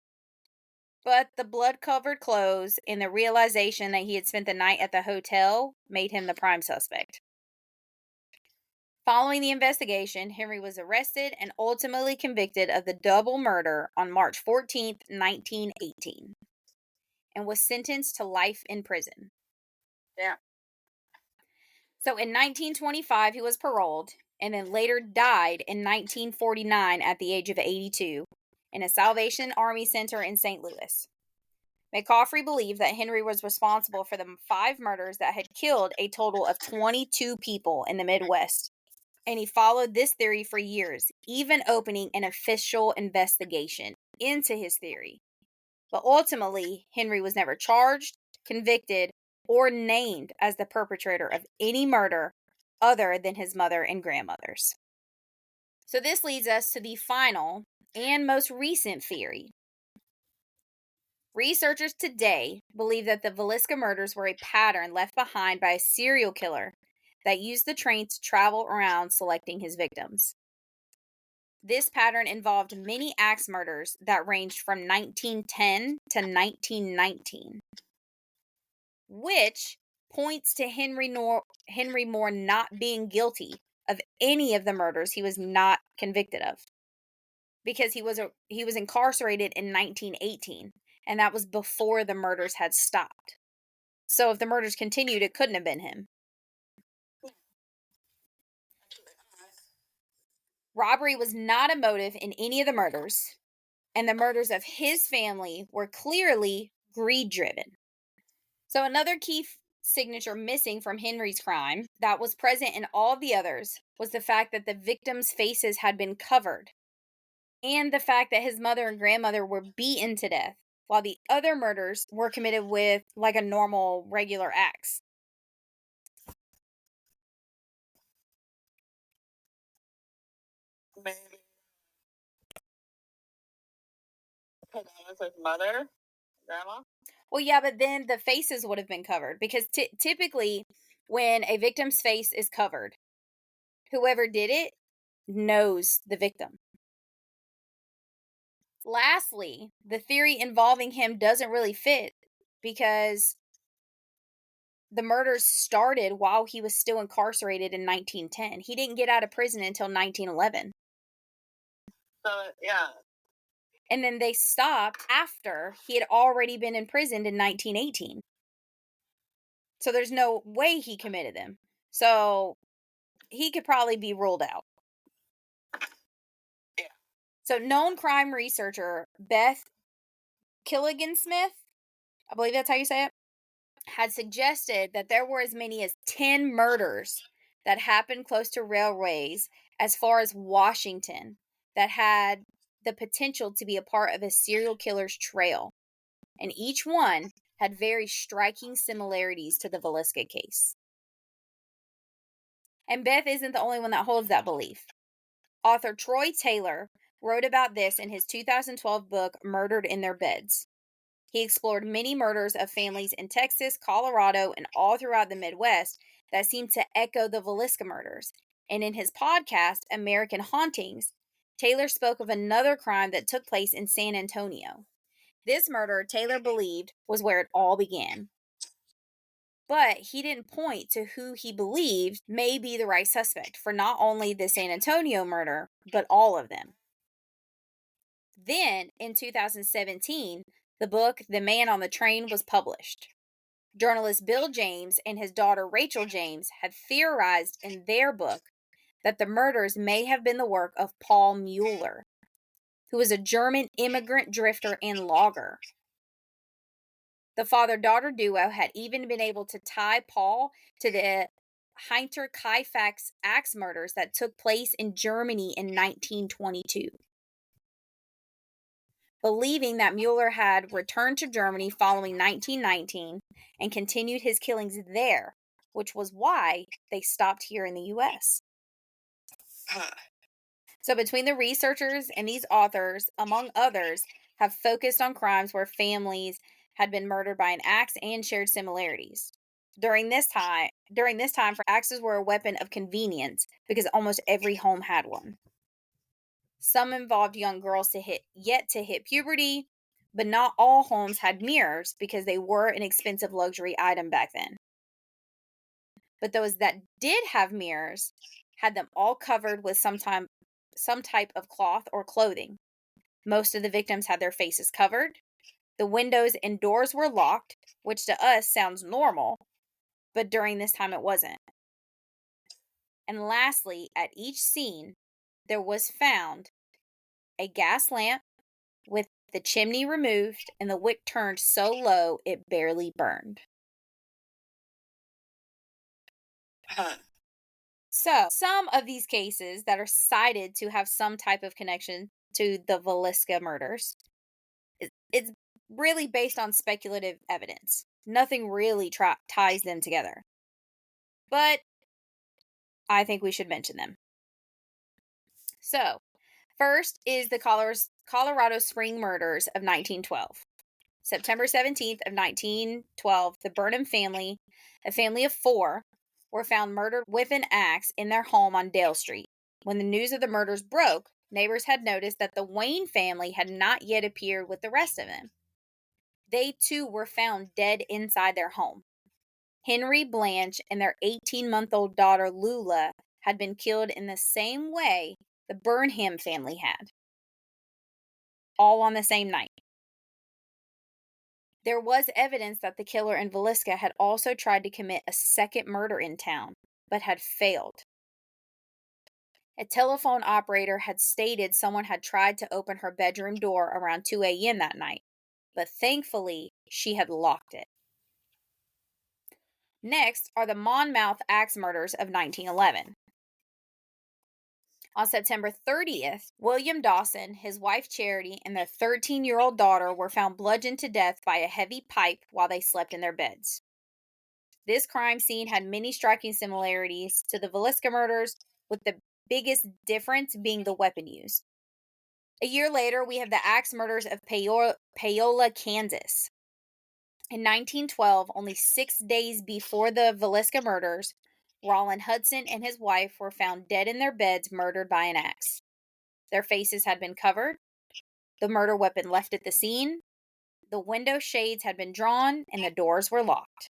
Speaker 1: But the blood-covered clothes and the realization that he had spent the night at the hotel made him the prime suspect. Following the investigation, Henry was arrested and ultimately convicted of the double murder on March 14th, 1918, and was sentenced to life in prison.
Speaker 2: Yeah.
Speaker 1: So in 1925, he was paroled and then later died in 1949 at the age of 82 in a Salvation Army center in St. Louis. McCaffrey believed that Henry was responsible for the 5 murders that had killed a total of 22 people in the Midwest. And he followed this theory for years, even opening an official investigation into his theory. But ultimately, Henry was never charged, convicted, or named as the perpetrator of any murder other than his mother and grandmother's. So this leads us to the final and most recent theory. Researchers today believe that the Villisca murders were a pattern left behind by a serial killer that used the train to travel around selecting his victims. This pattern involved many axe murders that ranged from 1910 to 1919, which points to Henry Moore not being guilty of any of the murders he was not convicted of, because he was incarcerated in 1918, and that was before the murders had stopped. So if the murders continued, it couldn't have been him. Robbery was not a motive in any of the murders, and the murders of his family were clearly greed-driven. So another key signature missing from Henry's crime that was present in all the others was the fact that the victims' faces had been covered, and the fact that his mother and grandmother were beaten to death, while the other murders were committed with like a normal, regular axe.
Speaker 2: Maybe. Because that was his mother, grandma.
Speaker 1: Well, yeah, but then the faces would have been covered, because typically when a victim's face is covered, whoever did it knows the victim. Lastly, the theory involving him doesn't really fit, because the murders started while he was still incarcerated in 1910. He didn't get out of prison until 1911.
Speaker 2: So, yeah.
Speaker 1: And then they stopped after he had already been imprisoned in 1918. So there's no way he committed them. So he could probably be ruled out.
Speaker 2: Yeah.
Speaker 1: So known crime researcher Beth Killigan Smith, I believe that's how you say it, had suggested that there were as many as 10 murders that happened close to railways as far as Washington that had the potential to be a part of a serial killer's trail. And each one had very striking similarities to the Villisca case. And Beth isn't the only one that holds that belief. Author Troy Taylor wrote about this in his 2012 book, Murdered in Their Beds. He explored many murders of families in Texas, Colorado, and all throughout the Midwest that seemed to echo the Villisca murders. And in his podcast, American Hauntings, Taylor spoke of another crime that took place in San Antonio. This murder, Taylor believed, was where it all began. But he didn't point to who he believed may be the right suspect for not only the San Antonio murder, but all of them. Then, in 2017, the book The Man on the Train was published. Journalist Bill James and his daughter Rachel James had theorized in their book that the murders may have been the work of Paul Mueller, who was a German immigrant drifter and logger. The father-daughter duo had even been able to tie Paul to the Heinter Kaifax axe murders that took place in Germany in 1922. Believing that Mueller had returned to Germany following 1919 and continued his killings there, which was why they stopped here in the U.S. So between the researchers and these authors, among others, have focused on crimes where families had been murdered by an axe and shared similarities. During this time, for axes were a weapon of convenience because almost every home had one. Some involved young girls yet to hit puberty, but not all homes had mirrors because they were an expensive luxury item back then. But those that did have mirrors had them all covered with some type of cloth or clothing. Most of the victims had their faces covered. The windows and doors were locked, which to us sounds normal, but during this time it wasn't. And lastly, at each scene, there was found a gas lamp with the chimney removed and the wick turned so low it barely burned. So, some of these cases that are cited to have some type of connection to the Villisca murders, it's really based on speculative evidence. Nothing really ties them together. But I think we should mention them. So, first is the Colorado Spring murders of 1912. September 17th of 1912, the Burnham family, a family of 4, were found murdered with an axe in their home on Dale Street. When the news of the murders broke, neighbors had noticed that the Wayne family had not yet appeared with the rest of them. They too were found dead inside their home. Henry, Blanche, and their 18-month-old daughter Lula had been killed in the same way the Burnham family had, all on the same night. There was evidence that the killer in Villisca had also tried to commit a second murder in town, but had failed. A telephone operator had stated someone had tried to open her bedroom door around 2 a.m. that night, but thankfully she had locked it. Next are the Monmouth axe murders of 1911. On September 30th, William Dawson, his wife Charity, and their 13-year-old daughter were found bludgeoned to death by a heavy pipe while they slept in their beds. This crime scene had many striking similarities to the Villisca murders, with the biggest difference being the weapon used. A year later, we have the axe murders of Paola, Kansas. In 1912, only 6 days before the Villisca murders, Rollin Hudson and his wife were found dead in their beds, murdered by an axe. Their faces had been covered, the murder weapon left at the scene, the window shades had been drawn, and the doors were locked.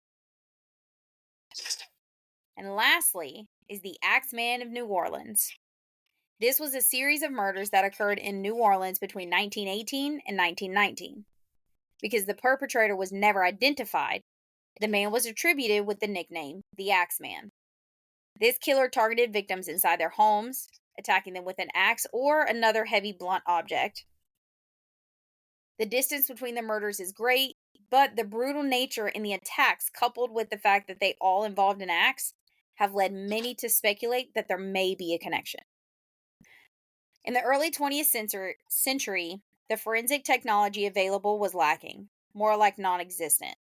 Speaker 1: And lastly is the Axeman of New Orleans. This was a series of murders that occurred in New Orleans between 1918 and 1919. Because the perpetrator was never identified, the man was attributed with the nickname the Axeman. This killer targeted victims inside their homes, attacking them with an axe or another heavy blunt object. The distance between the murders is great, but the brutal nature in the attacks, coupled with the fact that they all involved an axe, have led many to speculate that there may be a connection. In the early 20th century, the forensic technology available was lacking, more like non-existent.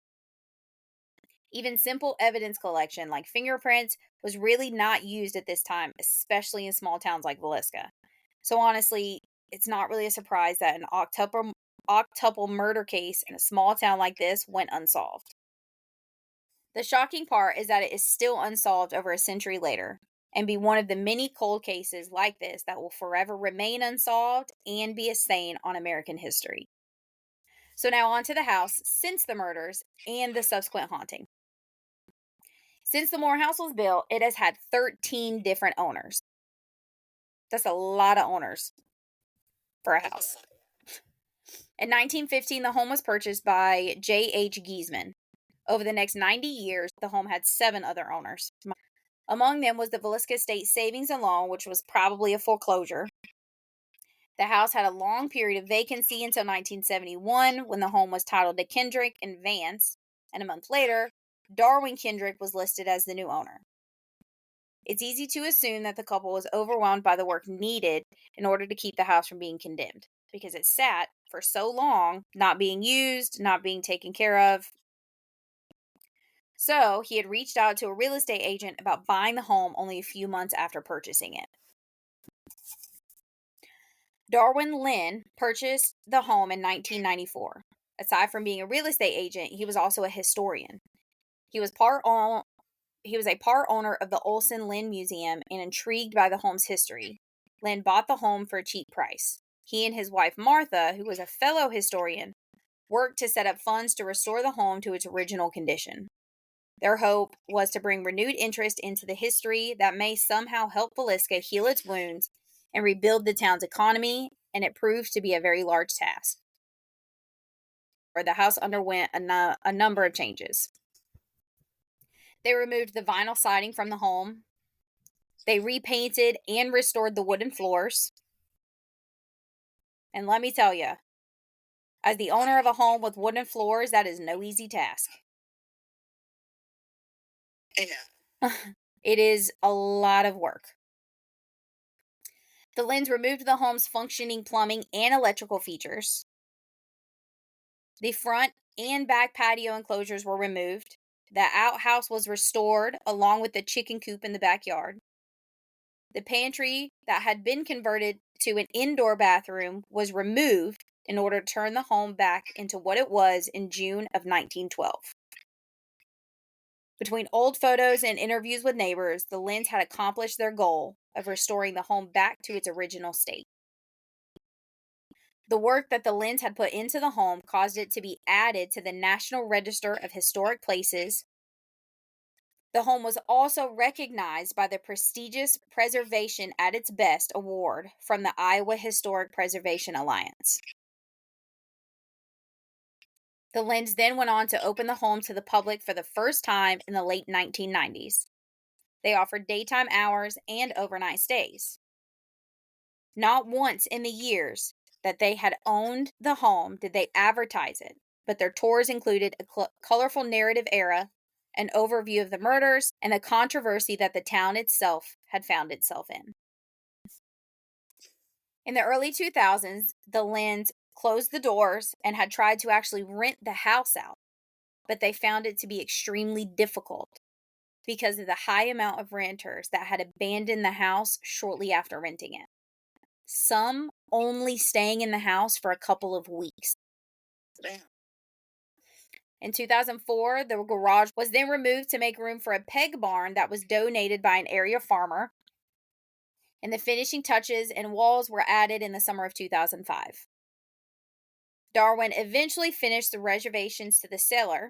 Speaker 1: Even simple evidence collection like fingerprints was really not used at this time, especially in small towns like Villisca. So honestly, it's not really a surprise that an octuple murder case in a small town like this went unsolved. The shocking part is that it is still unsolved over a century later, and be one of the many cold cases like this that will forever remain unsolved and be a stain on American history. So now on to the house since the murders and the subsequent haunting. Since the Moore house was built, it has had 13 different owners. That's a lot of owners for a house. In 1915, the home was purchased by J.H. Giesman. Over the next 90 years, the home had 7 other owners. Among them was the Villisca State Savings and Loan, which was probably a foreclosure. The house had a long period of vacancy until 1971, when the home was titled to Kendrick and Vance, and a month later, Darwin Kendrick was listed as the new owner. It's easy to assume that the couple was overwhelmed by the work needed in order to keep the house from being condemned, because it sat for so long, not being used, not being taken care of. So, he had reached out to a real estate agent about buying the home only a few months after purchasing it. Darwin Lynn purchased the home in 1994. Aside from being a real estate agent, he was also a historian. He was a part owner of the Olson Lynn Museum and intrigued by the home's history. Lynn bought the home for a cheap price. He and his wife Martha, who was a fellow historian, worked to set up funds to restore the home to its original condition. Their hope was to bring renewed interest into the history that may somehow help Villisca heal its wounds and rebuild the town's economy, and it proved to be a very large task. The house underwent a number of changes. They removed the vinyl siding from the home. They repainted and restored the wooden floors. And let me tell you, as the owner of a home with wooden floors, that is no easy task.
Speaker 2: Yeah.
Speaker 1: It is a lot of work. The Lynns removed the home's functioning plumbing and electrical features. The front and back patio enclosures were removed. The outhouse was restored along with the chicken coop in the backyard. The pantry that had been converted to an indoor bathroom was removed in order to turn the home back into what it was in June of 1912. Between old photos and interviews with neighbors, the Lynns had accomplished their goal of restoring the home back to its original state. The work that the Lynns had put into the home caused it to be added to the National Register of Historic Places. The home was also recognized by the prestigious Preservation at its Best award from the Iowa Historic Preservation Alliance. The Lynns then went on to open the home to the public for the first time in the late 1990s. They offered daytime hours and overnight stays. Not once in the years that they had owned the home did they advertise it, but their tours included a colorful narrative era, an overview of the murders, and the controversy that the town itself had found itself in. In the early 2000s, the Lynns closed the doors and had tried to actually rent the house out, but they found it to be extremely difficult because of the high amount of renters that had abandoned the house shortly after renting it. Some only staying in the house for a couple of weeks.
Speaker 2: Damn.
Speaker 1: In 2004, the garage was then removed to make room for a peg barn that was donated by an area farmer, and the finishing touches and walls were added in the summer of 2005. Darwin eventually finished the reservations to the cellar,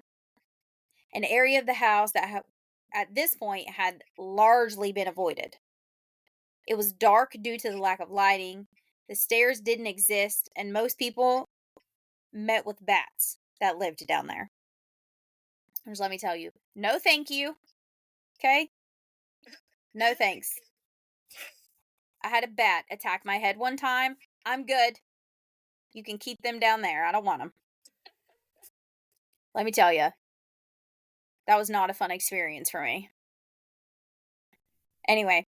Speaker 1: an area of the house that at this point had largely been avoided. It was dark due to the lack of lighting, the stairs didn't exist, and most people met with bats that lived down there. Just let me tell you, no thank you, okay? No thanks. I had a bat attack my head one time. I'm good. You can keep them down there. I don't want them. Let me tell you, that was not a fun experience for me. Anyway,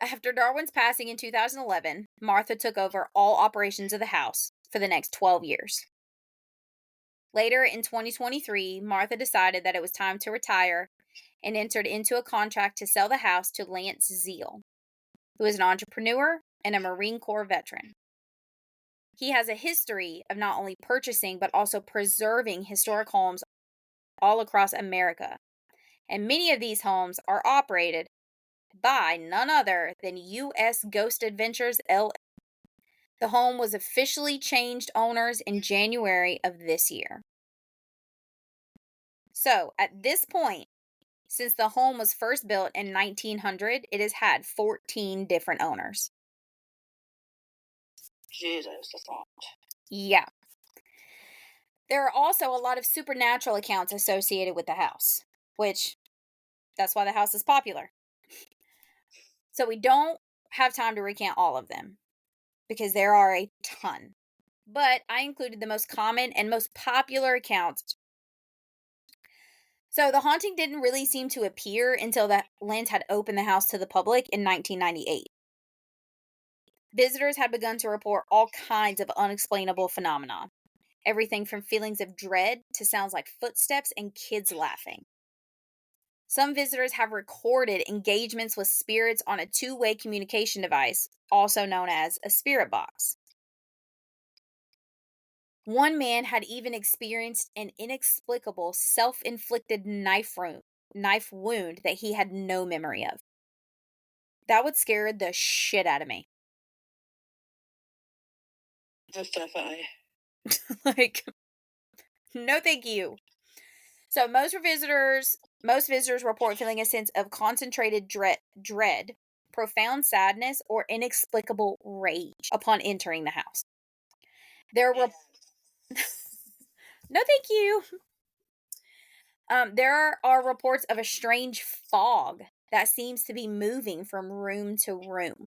Speaker 1: after Darwin's passing in 2011, Martha took over all operations of the house for the next 12 years. Later in 2023, Martha decided that it was time to retire and entered into a contract to sell the house to Lance Zeal, who is an entrepreneur and a Marine Corps veteran. He has a history of not only purchasing but also preserving historic homes all across America, and many of these homes are operated by none other than U.S. Ghost Adventures LLC. The home was officially changed owners in January of this year. So, at this point, since the home was first built in 1900, it has had 14 different owners.
Speaker 2: Jesus, that's a lot.
Speaker 1: Yeah. There are also a lot of supernatural accounts associated with the house, which that's why the house is popular. So we don't have time to recount all of them because there are a ton. But I included the most common and most popular accounts. So the haunting didn't really seem to appear until the Lynns had opened the house to the public in 1998. Visitors had begun to report all kinds of unexplainable phenomena. Everything from feelings of dread to sounds like footsteps and kids laughing. Some visitors have recorded engagements with spirits on a two-way communication device, also known as a spirit box. One man had even experienced an inexplicable self-inflicted knife knife wound that he had no memory of. That would scare the shit out of me.
Speaker 2: Most definitely.
Speaker 1: Like, no thank you. So most visitors report feeling a sense of concentrated dread, profound sadness, or inexplicable rage upon entering the house. There were no thank you. There are reports of a strange fog that seems to be moving from room to room.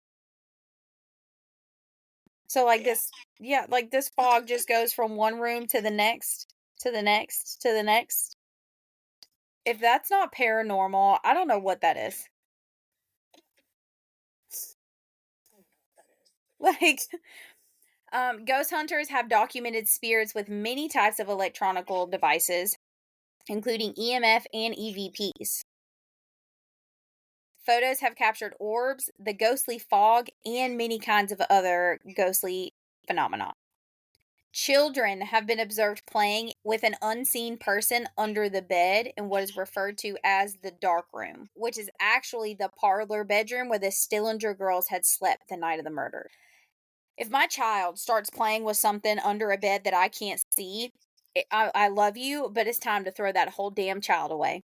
Speaker 1: So like this, yeah, like this fog just goes from one room to the next, to the next, to the next. If that's not paranormal, I don't know what that is. Like, ghost hunters have documented spirits with many types of electronical devices, including EMF and EVPs. Photos have captured orbs, the ghostly fog, and many kinds of other ghostly phenomena. Children have been observed playing with an unseen person under the bed in what is referred to as the dark room, which is actually the parlor bedroom where the Stillinger girls had slept the night of the murder. If my child starts playing with something under a bed that I can't see, I love you, but it's time to throw that whole damn child away.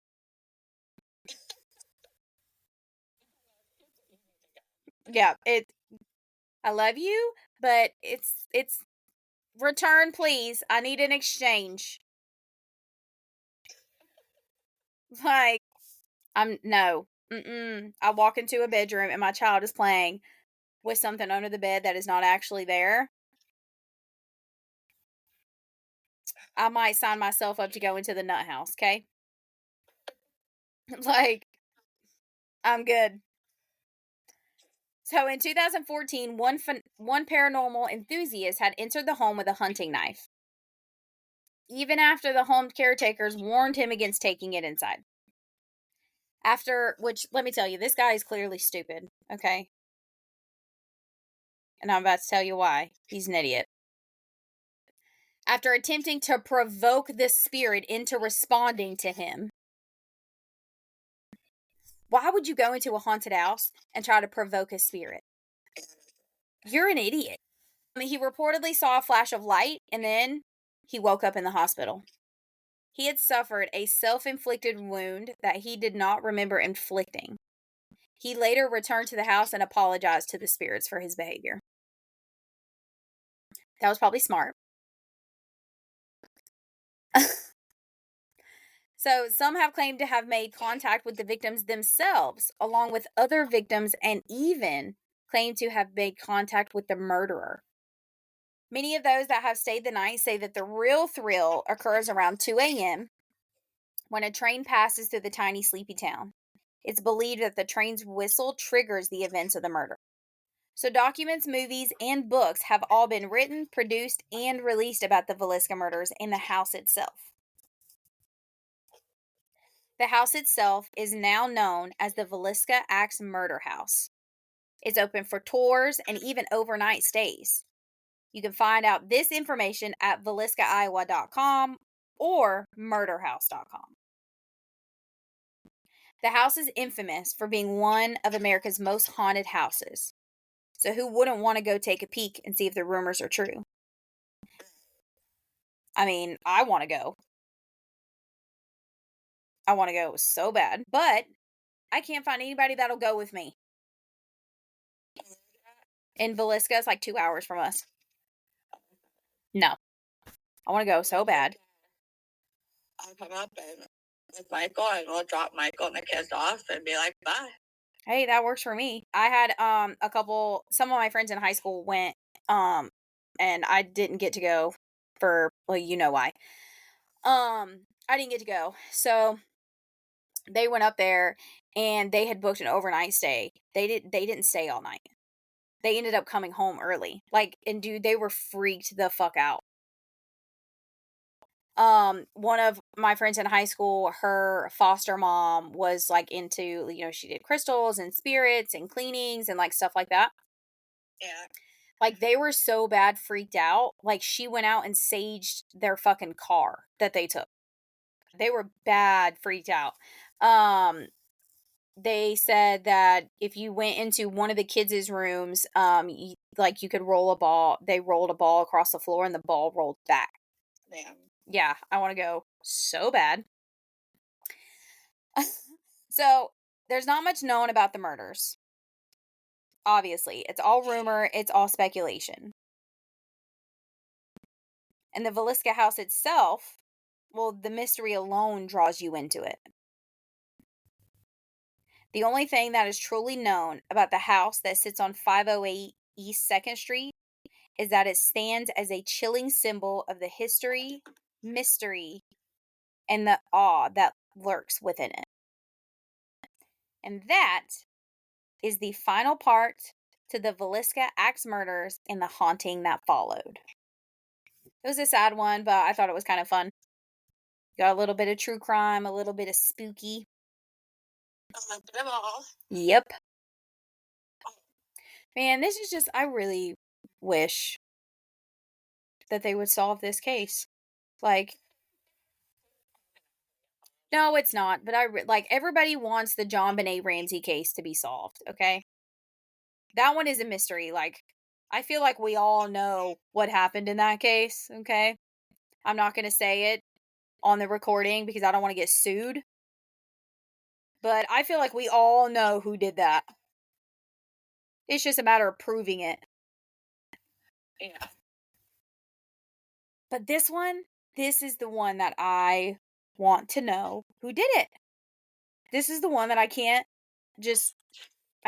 Speaker 1: Yeah, I love you, but it's return, please. I need an exchange. Like, I'm no. I walk into a bedroom and my child is playing with something under the bed that is not actually there. I might sign myself up to go into the nut house, okay? Like, I'm good. So in 2014, one paranormal enthusiast had entered the home with a hunting knife, even after the home caretakers warned him against taking it inside. Which, let me tell you, this guy is clearly stupid, okay? And I'm about to tell you why. He's an idiot. After attempting to provoke the spirit into responding to him, why would you go into a haunted house and try to provoke a spirit? You're an idiot. He reportedly saw a flash of light and then he woke up in the hospital. He had suffered a self-inflicted wound that he did not remember inflicting. He later returned to the house and apologized to the spirits for his behavior. That was probably smart. So, some have claimed to have made contact with the victims themselves, along with other victims, and even claim to have made contact with the murderer. Many of those that have stayed the night say that the real thrill occurs around 2 a.m. when a train passes through the tiny sleepy town. It's believed that the train's whistle triggers the events of the murder. So documents, movies, and books have all been written, produced, and released about the Villisca murders and the house itself. The house itself is now known as the Villisca Axe Murder House. It's open for tours and even overnight stays. You can find out this information at villiscaiowa.com or murderhouse.com. The house is infamous for being one of America's most haunted houses. So who wouldn't want to go take a peek and see if the rumors are true? I mean, I want to go. I want to go so bad, but I can't find anybody that'll go with me. In Villisca, it's like 2 hours from us. No. I want to go so bad.
Speaker 2: I'll come up and with Michael and we'll drop Michael and the kids off and be like, bye.
Speaker 1: Hey, that works for me. I had some of my friends in high school went and I didn't get to go for, well, you know why. I didn't get to go. So they went up there and they had booked an overnight stay. They didn't stay all night. They ended up coming home early. Like, and dude, they were freaked the fuck out. One of my friends in high school, her foster mom was like into, she did crystals and spirits and cleanings and like stuff like that.
Speaker 2: Yeah.
Speaker 1: Like, they were so bad freaked out. Like, she went out and saged their fucking car that they took. They were bad freaked out. They said that if you went into one of the kids' rooms, you could roll a ball. They rolled a ball across the floor and the ball rolled back.
Speaker 2: Damn.
Speaker 1: Yeah, I want to go so bad. So, there's not much known about the murders. Obviously, it's all rumor, it's all speculation. And the Villisca house itself, well, the mystery alone draws you into it. The only thing that is truly known about the house that sits on 508 East 2nd Street is that it stands as a chilling symbol of the history, mystery, and the awe that lurks within it. And that is the final part to the Villisca axe murders and the haunting that followed. It was a sad one, but I thought it was kind of fun. Got a little bit of true crime, a little bit of spooky. Yep. Man, this is just, I really wish that they would solve this case. Like, no, it's not, but everybody wants the JonBenet Ramsey case to be solved, okay? That one is a mystery. Like, I feel like we all know what happened in that case, okay? I'm not going to say it on the recording because I don't want to get sued. But I feel like we all know who did that. It's just a matter of proving it.
Speaker 2: Yeah.
Speaker 1: But this is the one that I want to know who did it. This is the one that I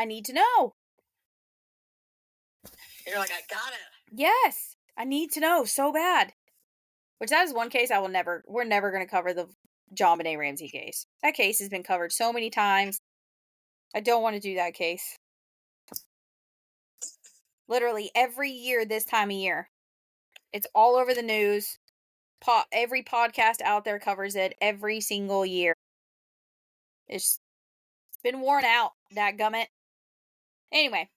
Speaker 1: need to know.
Speaker 2: You're like, I got it.
Speaker 1: Yes, I need to know so bad. Which that is one case we're never going to cover, the JonBenet Ramsey case. That case has been covered so many times. I don't want to do that case. Literally every year this time of year. It's all over the news. Every podcast out there covers it every single year. It's been worn out, dadgummit. Anyway,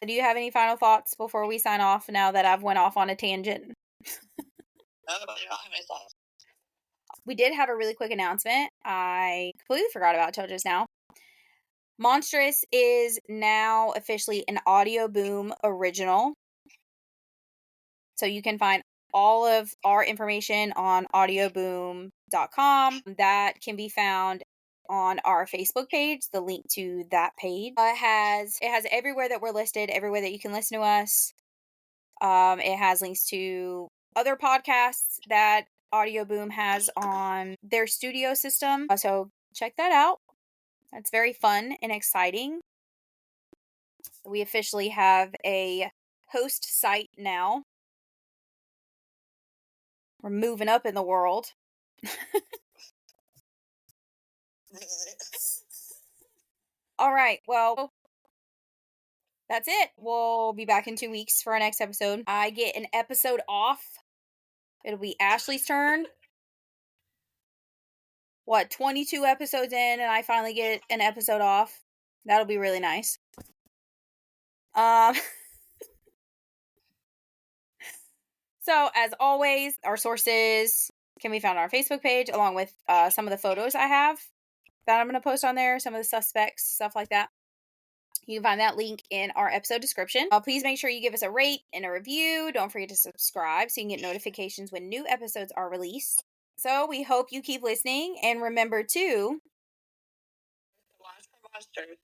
Speaker 1: do you have any final thoughts before we sign off now that I've went off on a tangent?
Speaker 2: No, I don't have any thoughts.
Speaker 1: We did have a really quick announcement. I completely forgot about till just now. Monstrous is now officially an Audio Boom original. So you can find all of our information on audioboom.com. That can be found on our Facebook page, the link to that page. It has everywhere that we're listed, everywhere that you can listen to us. It has links to other podcasts that Audio Boom has on their studio system. So check that out. That's very fun and exciting. We officially have a host site now. We're moving up in the world. All right, well, that's it. We'll be back in 2 weeks for our next episode. I get an episode off. It'll be Ashley's turn. 22 episodes in, and I finally get an episode off. That'll be really nice. So, as always, our sources can be found on our Facebook page, along with some of the photos I have that I'm going to post on there, some of the suspects, stuff like that. You can find that link in our episode description. Please make sure you give us a rate and a review. Don't forget to subscribe so you can get notifications when new episodes are released. So we hope you keep listening, and remember to
Speaker 2: Watch for monsters.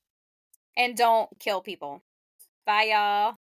Speaker 1: and don't kill people. Bye, y'all.